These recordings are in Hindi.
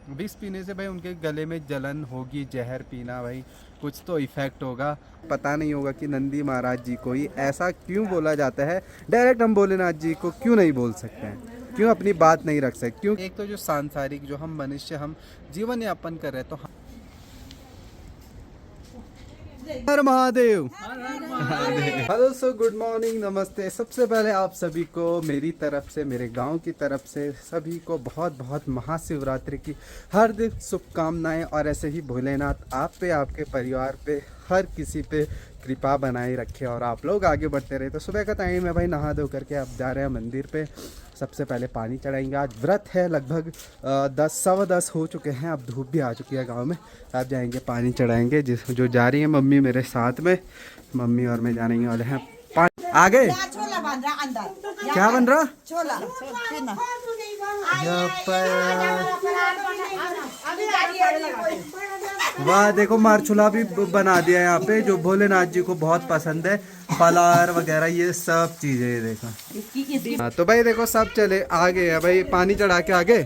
विष पीने से भाई उनके गले में जलन होगी, जहर पीना भाई कुछ तो इफेक्ट होगा। पता नहीं होगा कि नंदी महाराज जी को ही ऐसा क्यों बोला जाता है। डायरेक्ट हम भोलेनाथ जी को क्यों नहीं बोल सकते हैं, क्यों अपनी बात नहीं रख सकते? क्यों? एक तो जो सांसारिक जो हम मनुष्य हम जीवन यापन कर रहे हैं, तो हर Mahadev. Hello so good morning, नमस्ते। सबसे पहले आप सभी को मेरी तरफ से, मेरे गांव की तरफ से सभी को बहुत बहुत महाशिवरात्रि की हार्दिक शुभकामनाएं। और ऐसे ही भोलेनाथ आप पे, आपके परिवार पे, हर किसी पे कृपा बनाए रखे और आप लोग आगे बढ़ते रहे। तो सुबह का टाइम है भाई, नहा धो करके अब जा रहे हैं मंदिर पे। सबसे पहले पानी चढ़ाएंगे। आज व्रत है, लगभग 10 सवा 10 हो चुके हैं, अब धूप भी आ चुकी है गांव में। अब जाएंगे पानी चढ़ाएंगे। जिस जो जा रही है मम्मी मेरे साथ में, मम्मी और मैं जाने वाले हैं पानी। आ गए? छोला बन रहा अंदर। क्या बन रहा? छोला। वाह, देखो मारछुला भी बना दिया यहाँ पे, जो भोलेनाथ जी को बहुत पसंद है। फलार वगैरह ये सब चीजें, ये देखो। हाँ तो भाई देखो सब चले आ गए हैं भाई, पानी चढ़ा के आगे।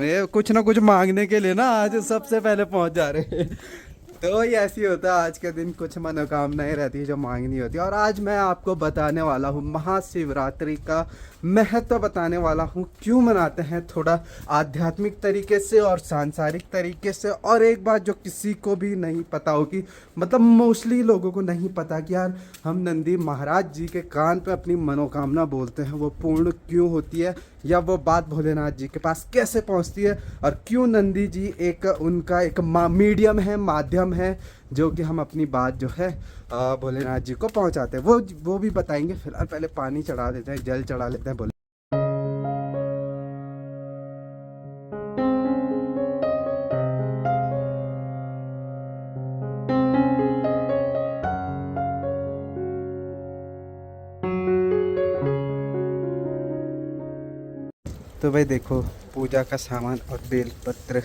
ये कुछ ना कुछ मांगने के लिए ना आज सबसे पहले पहुंच जा रहे हैं। तो ये ऐसी होता है आज के दिन, कुछ मनोकामनाएं रहती है जो मांगनी होती है। और आज मैं आपको बताने वाला हूँ महाशिवरात्रि का महत्व बताने वाला हूँ, क्यों मनाते हैं, थोड़ा आध्यात्मिक तरीके से और सांसारिक तरीके से। और एक बात जो किसी को भी नहीं पता होगी, मतलब मोस्टली लोगों को नहीं पता कि यार हम नंदी महाराज जी के कान पे अपनी मनोकामना बोलते हैं, वो पूर्ण क्यों होती है, या वो बात भोलेनाथ जी के पास कैसे पहुंचती है, और क्यों नंदी जी एक उनका एक मीडियम है, माध्यम है, जो कि हम अपनी बात जो है भोलेनाथ जी को पहुंचाते हैं, वो भी बताएंगे। फिलहाल पहले पानी चढ़ा देते हैं, जल चढ़ा लेते हैं भोले। तो भाई देखो पूजा का सामान और बेलपत्र।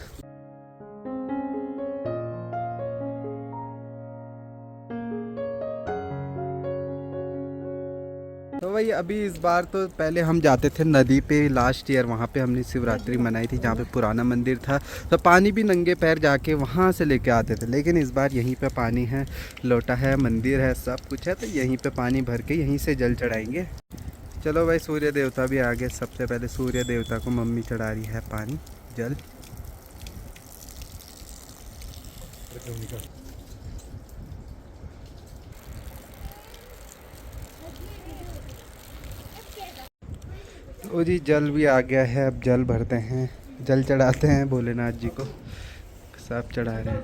तो भाई अभी इस बार तो पहले हम जाते थे नदी पे, लास्ट ईयर वहाँ पे हमने शिवरात्रि मनाई थी, जहाँ पे पुराना मंदिर था। तो पानी भी नंगे पैर जाके वहाँ से लेके आते थे, लेकिन इस बार यहीं पे पानी है, लोटा है, मंदिर है, सब कुछ है, तो यहीं पे पानी भर के यहीं से जल चढ़ाएंगे। चलो भाई सूर्य देवता भी आ गए। सबसे पहले सूर्य देवता को मम्मी चढ़ा रही है पानी, जल। ओ जी जल भी आ गया है, अब जल भरते हैं, जल चढ़ाते हैं भोलेनाथ जी को। सब चढ़ा रहे हैं।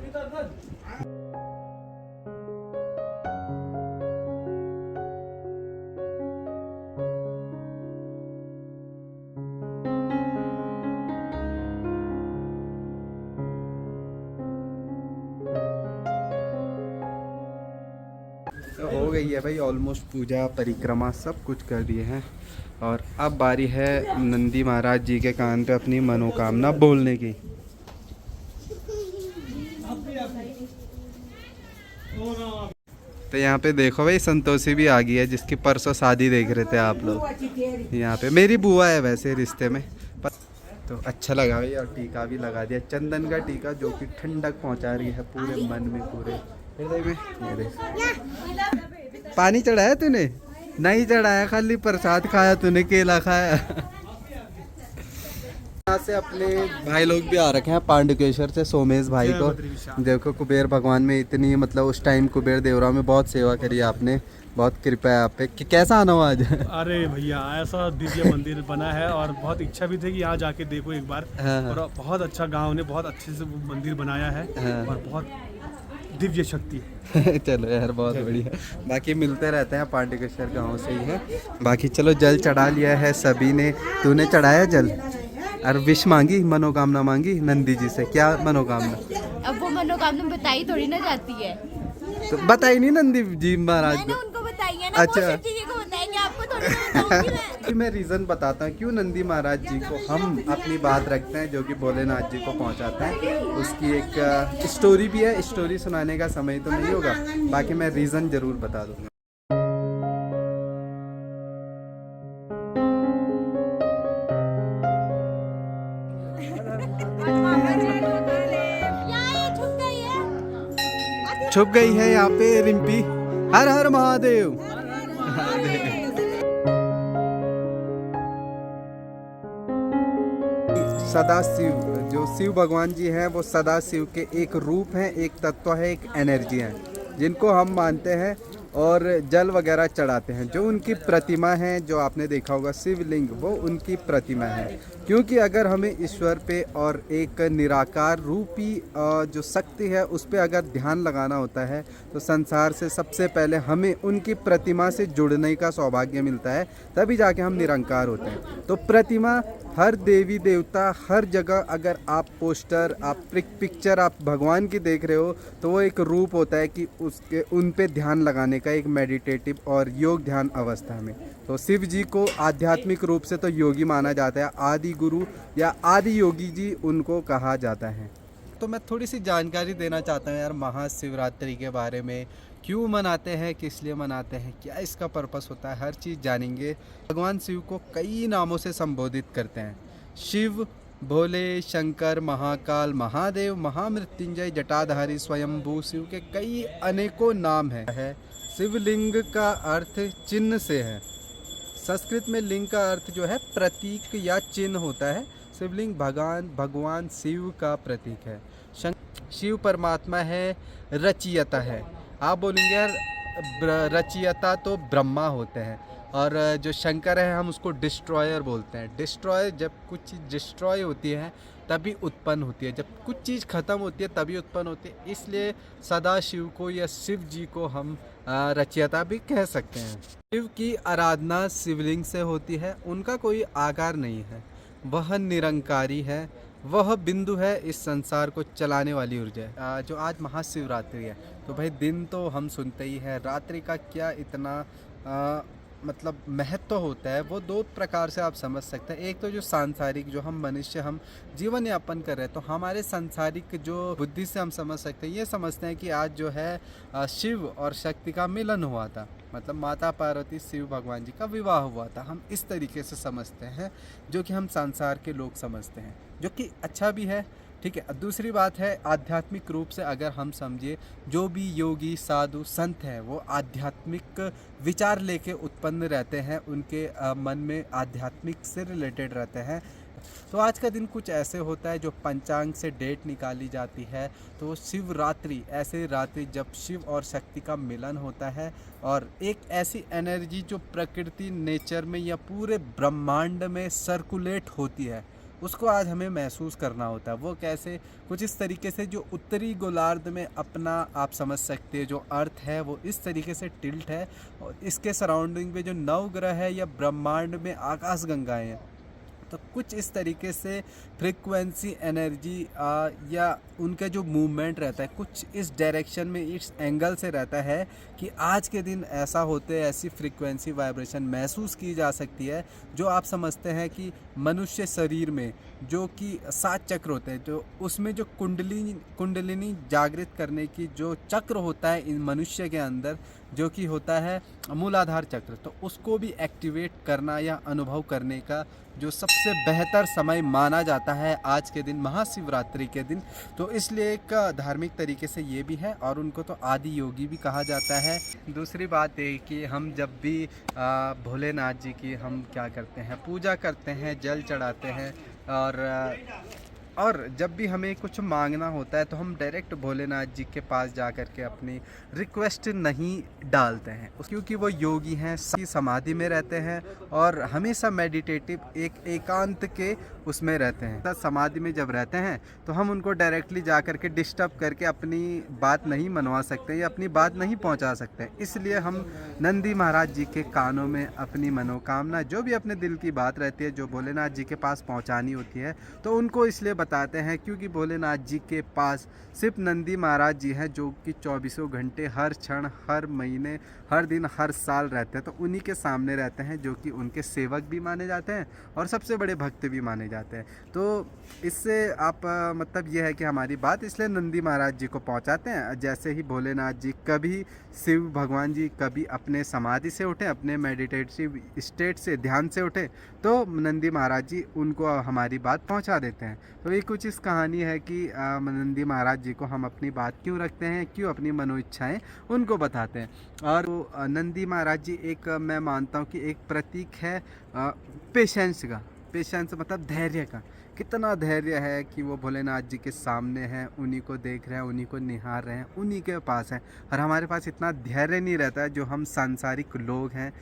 तो हो गई है भाई ऑलमोस्ट पूजा परिक्रमा सब कुछ कर दिए हैं। और अब बारी है नंदी महाराज जी के कान पे अपनी मनोकामना बोलने की। तो यहाँ पे देखो भाई संतोषी भी आ गई है, जिसकी परसों शादी देख रहे थे आप लोग। यहाँ पे मेरी बुआ है वैसे रिश्ते में। तो अच्छा लगा भाई, और टीका भी लगा दिया, चंदन का टीका, जो कि ठंडक पहुँचा रही है पूरे मन में, पूरे हृदय में। मेरे पानी चढ़ाया तूने? नहीं चढ़ाया, खाली प्रसाद खाया तूने, केला खाया। यहाँ से अपने भाई लोग भी आ रखे हैं पांडुकेश्वर से, सोमेश भाई को। देखो कुबेर भगवान में इतनी, मतलब उस टाइम कुबेर देवरा में बहुत सेवा करी आपने, बहुत कृपा है आप पे। कि कैसा आना हो आज? अरे भैया ऐसा दिव्य मंदिर बना है, और बहुत इच्छा भी थी कि यहाँ जाके देखो एक बार। हाँ। और बहुत अच्छा गांव ने बहुत अच्छे से मंदिर बनाया है। हाँ। और बहुत दिव्य शक्ति है। चलो यार बहुत बढ़िया। बाकी मिलते रहते हैं, पांडुकेश्वर गांव से ही है। बाकी चलो जल चढ़ा लिया है सभी ने। तूने चढ़ाया जल? और विश मांगी, मनोकामना मांगी नंदी जी से? क्या मनोकामना? अब वो मनोकामना बताई थोड़ी ना जाती है। तो बताई नहीं नंदी जी महाराज मैंने को? उनको बताई है ना। अच्छा। वो शिव जी को बताएंगे, आपको थोड़ी ना बताऊंगी मैं। मैं रीज़न बताता हूँ क्यों नंदी महाराज जी को हम अपनी बात रखते हैं, जो कि भोलेनाथ जी को पहुँचाते हैं। उसकी एक स्टोरी भी है, स्टोरी सुनाने का समय तो नहीं होगा, बाकी मैं रीज़न ज़रूर बता दूँगा। छुप गई है यहाँ पे रिम्पी। हर हर महादेव। सदा शिव, जो शिव भगवान जी हैं वो सदा शिव के एक रूप हैं, एक तत्व है, एक एनर्जी है, जिनको हम मानते हैं और जल वगैरह चढ़ाते हैं। जो उनकी प्रतिमा है, जो आपने देखा होगा शिवलिंग, वो उनकी प्रतिमा है। क्योंकि अगर हमें ईश्वर पे और एक निराकार रूपी जो शक्ति है उस पे अगर ध्यान लगाना होता है तो संसार से सबसे पहले हमें उनकी प्रतिमा से जुड़ने का सौभाग्य मिलता है, तभी जाके हम निरंकार होते हैं। तो प्रतिमा, हर देवी देवता, हर जगह अगर आप पोस्टर, आप पिक्चर आप भगवान की देख रहे हो तो वो एक रूप होता है कि उसके उन पे ध्यान लगाने का, एक मेडिटेटिव और योग ध्यान अवस्था में। तो शिव जी को आध्यात्मिक रूप से तो योगी माना जाता है, आदि गुरु या आदि योगी जी उनको कहा जाता है। तो मैं थोड़ी सी जानकारी देना चाहता हूँ यार महाशिवरात्रि के बारे में, क्यों मनाते हैं, किस लिए मनाते हैं, क्या इसका पर्पस होता है, हर चीज़ जानेंगे। भगवान शिव को कई नामों से संबोधित करते हैं। शिव, भोले, शंकर, महाकाल, महादेव, महामृत्युंजय, जटाधारी, स्वयंभू, शिव के कई अनेकों नाम है। शिवलिंग का अर्थ चिन्ह से है। संस्कृत में लिंग का अर्थ जो है प्रतीक या चिन्ह होता है। शिवलिंग भगवान शिव का प्रतीक है। शिव परमात्मा है, रचयिता है। आप बोलेंगे यार रचयिता तो ब्रह्मा होते हैं, और जो शंकर है हम उसको डिस्ट्रॉयर बोलते हैं। डिस्ट्रॉय, जब कुछ चीज़ डिस्ट्रॉय होती है तभी उत्पन्न होती है, जब कुछ चीज़ ख़त्म होती है तभी उत्पन्न होती है। इसलिए सदा शिव को या शिव जी को हम रचयिता भी कह सकते हैं। शिव की आराधना शिवलिंग से होती है। उनका कोई आकार नहीं है, वह निरंकारी है, वह बिंदु है इस संसार को चलाने वाली ऊर्जा। जो आज महाशिवरात्रि है तो भाई दिन तो हम सुनते ही है, रात्रि का क्या इतना मतलब महत्व होता है, वो दो प्रकार से आप समझ सकते हैं। एक तो जो सांसारिक, जो हम मनुष्य हम जीवन यापन कर रहे हैं, तो हमारे सांसारिक जो बुद्धि से हम समझ सकते हैं, ये समझते हैं कि आज जो है शिव और शक्ति का मिलन हुआ था, मतलब माता पार्वती शिव भगवान जी का विवाह हुआ था। हम इस तरीके से समझते हैं, जो कि हम संसार के लोग समझते हैं, जो कि अच्छा भी है, ठीक है। दूसरी बात है आध्यात्मिक रूप से अगर हम समझिए, जो भी योगी साधु संत हैं वो आध्यात्मिक विचार लेके उत्पन्न रहते हैं, उनके मन में आध्यात्मिक से रिलेटेड रहते हैं। तो आज का दिन कुछ ऐसे होता है जो पंचांग से डेट निकाली जाती है, तो शिवरात्रि ऐसे रात्रि जब शिव और शक्ति का मिलन होता है, और एक ऐसी एनर्जी जो प्रकृति नेचर में या पूरे ब्रह्मांड में सर्कुलेट होती है, उसको आज हमें महसूस करना होता है। वो कैसे? कुछ इस तरीके से, जो उत्तरी गोलार्ध में अपना आप समझ सकते हैं जो अर्थ है वो इस तरीके से टिल्ट है, और इसके सराउंडिंग में जो नवग्रह है या ब्रह्मांड में आकाश गंगाएं हैं, तो कुछ इस तरीके से फ्रीक्वेंसी एनर्जी या उनका जो मूवमेंट रहता है कुछ इस डायरेक्शन में, इस एंगल से रहता है कि आज के दिन ऐसा होते, ऐसी फ्रीक्वेंसी वाइब्रेशन महसूस की जा सकती है। जो आप समझते हैं कि मनुष्य शरीर में जो कि 7 चक्र होते हैं, जो उसमें जो कुंडलिनी जागृत करने की जो चक्र होता है इन मनुष्य के अंदर, जो कि होता है मूलाधार चक्र, तो उसको भी एक्टिवेट करना या अनुभव करने का जो सबसे बेहतर समय माना जाता है आज के दिन, महाशिवरात्रि के दिन। तो इसलिए एक धार्मिक तरीके से ये भी है, और उनको तो आदि योगी भी कहा जाता है। दूसरी बात ये कि हम जब भी भोलेनाथ जी की हम क्या करते हैं, पूजा करते हैं, जल चढ़ाते हैं, और जब भी हमें कुछ मांगना होता है तो हम डायरेक्ट भोलेनाथ जी के पास जा कर के अपनी रिक्वेस्ट नहीं डालते हैं, क्योंकि वो योगी हैं, समाधि में रहते हैं और हमेशा मेडिटेटिव एक एकांत के उसमें रहते हैं। समाधि में जब रहते हैं तो हम उनको डायरेक्टली जा कर के डिस्टर्ब करके अपनी बात नहीं मनवा सकते या अपनी बात नहीं पहुंचा सकते। इसलिए हम नंदी महाराज जी के कानों में अपनी मनोकामना, जो भी अपने दिल की बात रहती है, जो भोलेनाथ जी के पास पहुंचानी होती है, तो उनको इसलिए बताते हैं क्योंकि भोलेनाथ जी के पास सिर्फ नंदी महाराज जी हैं, जो कि 24 घंटे हर क्षण, हर महीने, हर दिन, हर साल रहते हैं। तो उन्हीं के सामने रहते हैं, जो कि उनके सेवक भी माने जाते हैं और सबसे बड़े भक्त भी माने जाते हैं। तो इससे आप मतलब यह है कि हमारी बात इसलिए नंदी महाराज जी को पहुंचाते हैं। जैसे ही भोलेनाथ जी कभी, शिव भगवान जी कभी अपने समाधि से उठे, अपने मेडिटेटिव स्टेट से, ध्यान से उठे, तो नंदी महाराज जी उनको हमारी बात पहुंचा देते हैं। तो तो ये कुछ इस कहानी है कि नंदी महाराज जी को हम अपनी बात क्यों रखते हैं, क्यों अपनी मनोइच्छाएं उनको बताते हैं। और वो नंदी महाराज जी एक मैं मानता हूँ कि एक प्रतीक है पेशेंस का। पेशेंस मतलब धैर्य का। कितना धैर्य है कि वो भोलेनाथ जी के सामने हैं, उन्हीं को देख रहे हैं, उन्हीं को निहार रहे हैं, उन्हीं के पास हैं। और हमारे पास इतना धैर्य नहीं रहता है, जो हम सांसारिक लोग हैं,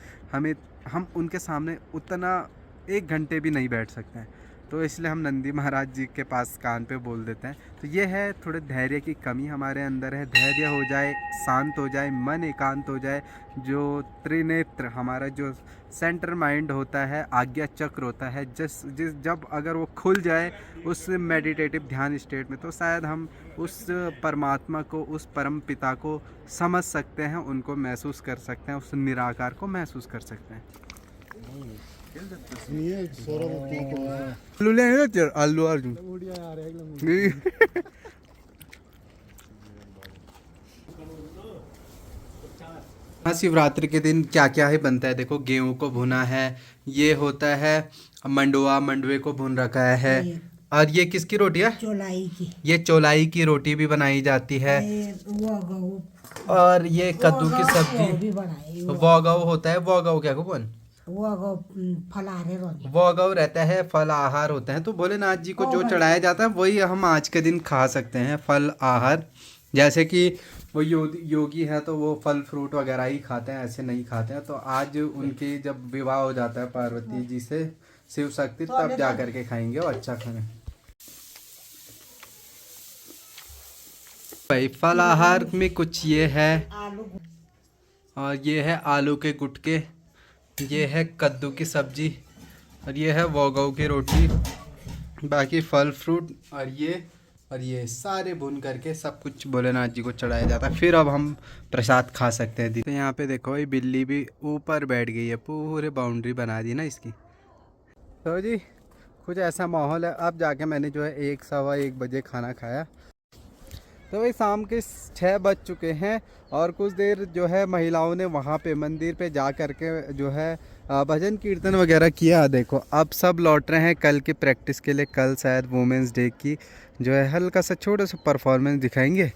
हम उनके सामने उतना 1 घंटे भी नहीं बैठ सकते हैं। तो इसलिए हम नंदी महाराज जी के पास कान पे बोल देते हैं। तो ये है थोड़े धैर्य की कमी हमारे अंदर है। धैर्य हो जाए, शांत हो जाए, मन एकांत हो जाए, जो त्रिनेत्र हमारा जो सेंटर माइंड होता है, आज्ञा चक्र होता है, जब अगर वो खुल जाए उस मेडिटेटिव ध्यान स्टेट में, तो शायद हम उस परमात्मा को, उस परम पिता को समझ सकते हैं, उनको महसूस कर सकते हैं, उस निराकार को महसूस कर सकते हैं। आलू अर्जुन शिवरात्रि के दिन क्या क्या ही बनता है। देखो, गेहूं को भुना है, ये होता है मंडुए को भुन रखा है। और ये किसकी रोटी है? चौलाई की। ये चौलाई की रोटी भी बनाई जाती है। और ये कद्दू की सब्जी। वोगव होता है। वोगव क्या कौन? वोगव रहता है, फल आहार होते हैं। तो भोलेनाथ जी को जो चढ़ाया जाता है वही हम आज के दिन खा सकते हैं, फल आहार। जैसे कि वो योगी है तो वो फल फ्रूट वगैरह ही खाते हैं, ऐसे नहीं खाते हैं। तो आज उनकी जब विवाह हो जाता है पार्वती जी से, शिव शक्ति, तब जा करके खाएंगे और अच्छा खाएं। भाई फल आहार में कुछ ये है, और ये है आलू के गुटके, ये है कद्दू की सब्जी, और ये है वोगव की रोटी। बाकी फल फ्रूट और ये सारे भून करके सब कुछ भोलेनाथ जी को चढ़ाया जाता है। फिर अब हम प्रसाद खा सकते हैं। तो यहाँ पे देखो, ये बिल्ली भी ऊपर बैठ गई है, पूरे बाउंड्री बना दी ना इसकी। तो जी कुछ ऐसा माहौल है। अब जाके मैंने जो है 1 सवा 1 बजे खाना खाया। तो भाई शाम के 6 बज चुके हैं, और कुछ देर जो है महिलाओं ने वहाँ पे मंदिर पे जा करके जो है भजन कीर्तन वगैरह किया। देखो अब सब लौट रहे हैं कल की प्रैक्टिस के लिए। कल शायद वुमेंस डे की जो है हल्का सा छोटा सा परफॉर्मेंस दिखाएंगे।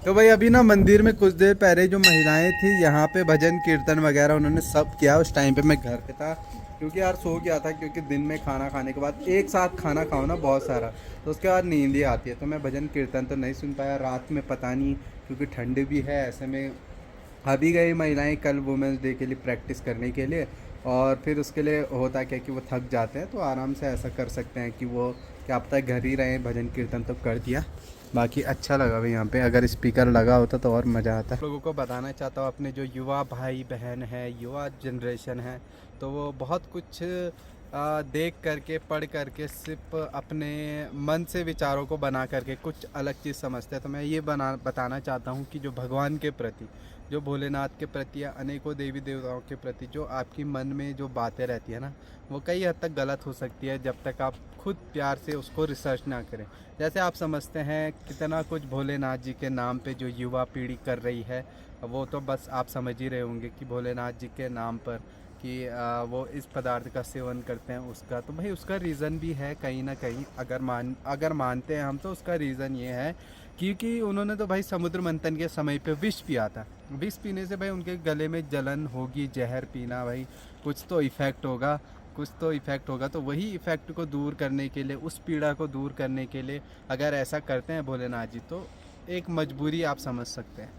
तो भाई अभी ना मंदिर में कुछ देर पहले जो महिलाएं थी यहाँ पे भजन कीर्तन वगैरह उन्होंने सब किया। उस टाइम पे मैं घर पे था, क्योंकि यार सो गया था, क्योंकि दिन में खाना खाने के बाद एक साथ खाना खाओ ना बहुत सारा, तो उसके बाद नींद ही आती है। तो मैं भजन कीर्तन तो नहीं सुन पाया रात में, पता नहीं, क्योंकि ठंड भी है। ऐसे में अभी गई महिलाएं कल वुमेंस डे के लिए प्रैक्टिस करने के लिए, और फिर उसके लिए होता क्या कि वो थक जाते हैं, तो आराम से ऐसा कर सकते हैं कि वो क्या पता घर ही रहे, भजन कीर्तन तो कर दिया। बाकी अच्छा लगा भाई यहाँ पे, अगर स्पीकर लगा होता तो और मज़ा आता। लोगों को बताना चाहता हूँ, अपने जो युवा भाई बहन है, युवा जनरेशन है, तो वो बहुत कुछ देख करके, पढ़ करके, सिर्फ अपने मन से विचारों को बना करके कुछ अलग चीज़ समझते हैं। तो मैं ये बताना चाहता हूँ कि जो भगवान के प्रति, जो भोलेनाथ के प्रति या अनेकों देवी देवताओं के प्रति जो आपकी मन में जो बातें रहती है ना, वो कई हद तक गलत हो सकती है जब तक आप खुद प्यार से उसको रिसर्च ना करें। जैसे आप समझते हैं कितना कुछ भोलेनाथ जी के नाम पे जो युवा पीढ़ी कर रही है, वो तो बस आप समझ ही रहे होंगे कि भोलेनाथ जी के नाम पर कि वो इस पदार्थ का सेवन करते हैं उसका। तो भाई उसका रीज़न भी है कहीं ना कहीं, अगर मानते हैं हम, तो उसका रीज़न ये है क्योंकि उन्होंने तो भाई समुद्र मंथन के समय पे विष पिया था। विष पीने से भाई उनके गले में जलन होगी, जहर पीना, भाई कुछ तो इफ़ेक्ट होगा। तो वही इफ़ेक्ट को दूर करने के लिए, उस पीड़ा को दूर करने के लिए अगर ऐसा करते हैं भोलेनाथ जी, तो एक मजबूरी आप समझ सकते हैं।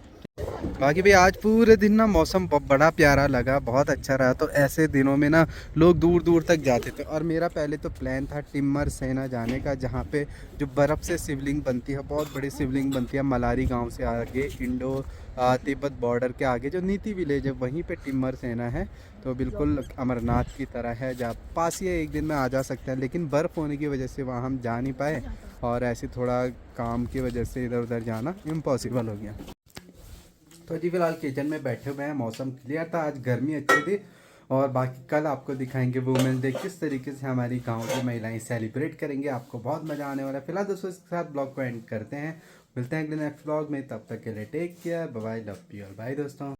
बाकी भाई आज पूरे दिन ना मौसम बड़ा प्यारा लगा, बहुत अच्छा रहा। तो ऐसे दिनों में ना लोग दूर दूर तक जाते थे, और मेरा पहले तो प्लान था टिम्मर सेना जाने का, जहाँ पे जो बर्फ़ से शिवलिंग बनती है, बहुत बड़ी शिवलिंग बनती है मलारी गांव से आगे, इंडो तिब्बत बॉर्डर के आगे जो नीति विलेज है, वहीं पे टिम्मर सेना है। तो बिल्कुल अमरनाथ की तरह है, जहाँ पास ही है, एक दिन में आ जा सकते हैं। लेकिन बर्फ़ होने की वजह से वहाँ हम जा नहीं पाए, और ऐसे थोड़ा काम की वजह से इधर उधर जाना इम्पॉसिबल हो गया। तो जी फिलहाल किचन में बैठे हुए हैं, मौसम क्लियर था, आज गर्मी अच्छी थी। और बाकी कल आपको दिखाएंगे वुमेंस डे किस तरीके से हमारी गांव की महिलाएं सेलिब्रेट करेंगे, आपको बहुत मज़ा आने वाला है। फिलहाल दोस्तों इसके साथ ब्लॉग को एंड करते हैं, मिलते हैं अगले नेक्स्ट ब्लॉग में, तब तक के लिए take care, bye bye, love you, bye दोस्तों।